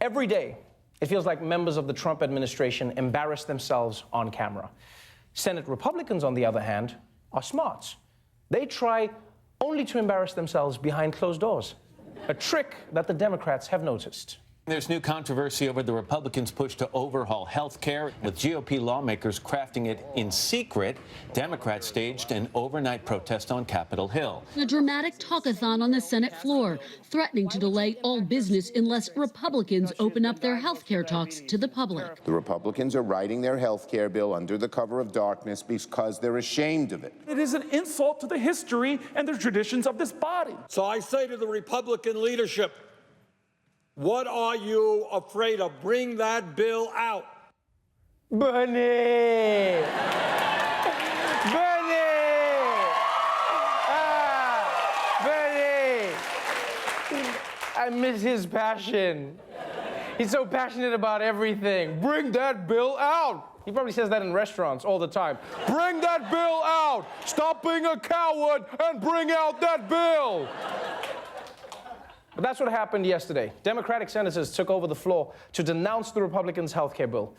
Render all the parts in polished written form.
Every day, it feels like members of the Trump administration embarrass themselves on camera. Senate Republicans, on the other hand, are smart. They try only to embarrass themselves behind closed doors, a trick that the Democrats have noticed. There's new controversy over the Republicans' push to overhaul health care, with GOP lawmakers crafting it in secret. Democrats staged an overnight protest on Capitol Hill. A dramatic talkathon on the Senate floor, threatening to delay all business unless Republicans open up their health care talks to the public. The Republicans are writing their health care bill under the cover of darkness because they're ashamed of it. It is an insult to the history and the traditions of this body. So I say to the Republican leadership, what are you afraid of? Bring that bill out. Bernie! Bernie! Bernie! I miss his passion. He's so passionate about everything. Bring that bill out! He probably says that in restaurants all the time. Bring that bill out! Stop being a coward and bring out that bill! But that's what happened yesterday. Democratic senators took over the floor to denounce the Republicans' health care bill,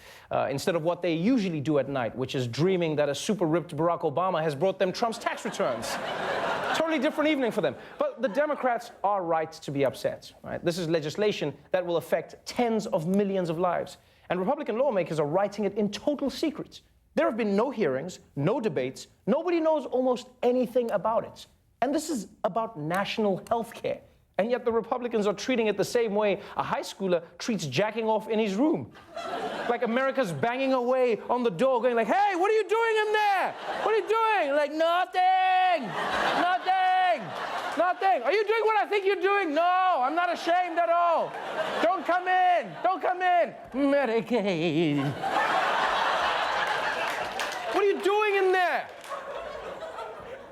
instead of what they usually do at night, which is dreaming that a super-ripped Barack Obama has brought them Trump's tax returns. Totally different evening for them. But the Democrats are right to be upset. Right? This is legislation that will affect tens of millions of lives. And Republican lawmakers are writing it in total secret. There have been no hearings, no debates. Nobody knows almost anything about it. And this is about national health care. And yet the Republicans are treating it the same way a high schooler treats jacking off in his room. Like America's banging away on the door, going like, hey, what are you doing in there? What are you doing? Like, nothing, nothing, nothing. Are you doing what I think you're doing? No, I'm not ashamed at all. Don't come in, don't come in. Medicaid. What are you doing in there?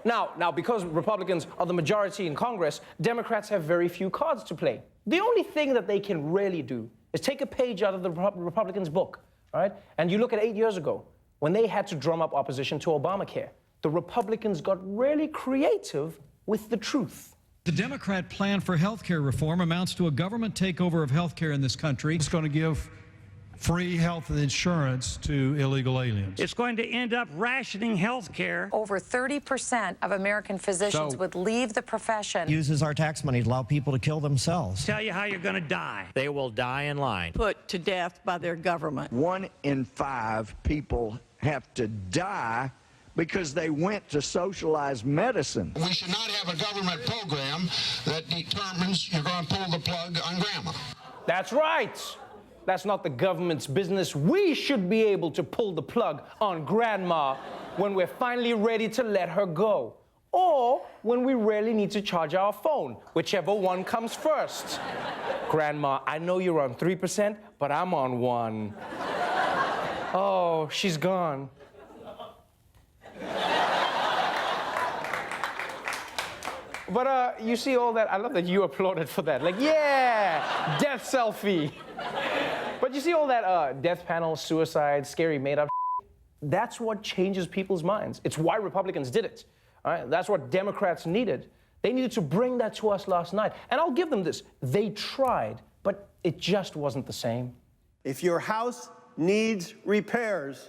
Now, because Republicans are the majority in Congress, Democrats have very few cards to play. The only thing that they can really do is take a page out of the Republicans' book, all right? And you look at 8 years ago, when they had to drum up opposition to Obamacare. The Republicans got really creative with the truth. The Democrat plan for health care reform amounts to a government takeover of health care in this country. It's going to give free health insurance to illegal aliens. It's going to end up rationing health care. Over 30% of American physicians would leave the profession. Uses our tax money to allow people to kill themselves. Tell you how you're going to die. They will die in line. Put to death by their government. 1 in 5 people have to die because they went to socialized medicine. We should not have a government program that determines you're going to pull the plug on grandma. That's right. That's not the government's business. We should be able to pull the plug on grandma when we're finally ready to let her go. Or when we really need to charge our phone, whichever one comes first. Grandma, I know you're on 3%, but I'm on 1. Oh, she's gone. But you see all that, I love that you applauded for that. Like, yeah, death selfie. But you see all that death panel, suicide, scary made-up shit? That's what changes people's minds. It's why Republicans did it. All right? That's what Democrats needed. They needed to bring that to us last night. And I'll give them this. They tried, but it just wasn't the same. If your house needs repairs,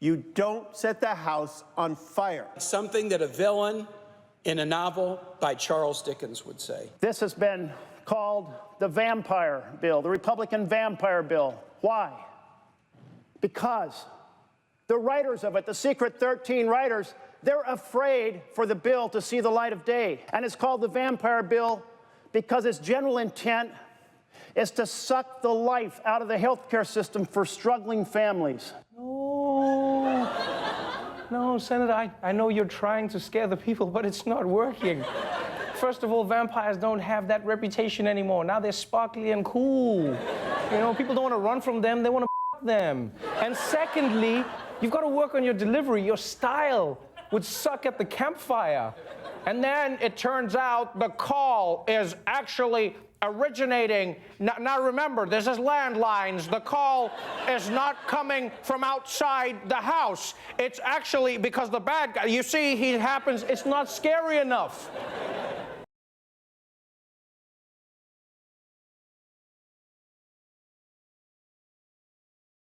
you don't set the house on fire. Something that a villain in a novel by Charles Dickens would say. This has been called the vampire bill, the Republican vampire bill. Why? Because the writers of it, the secret 13 writers, they're afraid for the bill to see the light of day. And it's called the vampire bill because its general intent is to suck the life out of the healthcare system for struggling families. No, Senator, I know you're trying to scare the people, but it's not working. First of all, vampires don't have that reputation anymore. Now they're sparkly and cool. You know, people don't want to run from them, they want to them. And secondly, you've got to work on your delivery. Your style would suck at the campfire. And then it turns out the call is actually originating. Now remember, this is landlines. The call is not coming from outside the house. It's actually because the bad guy, you see, he happens, it's not scary enough.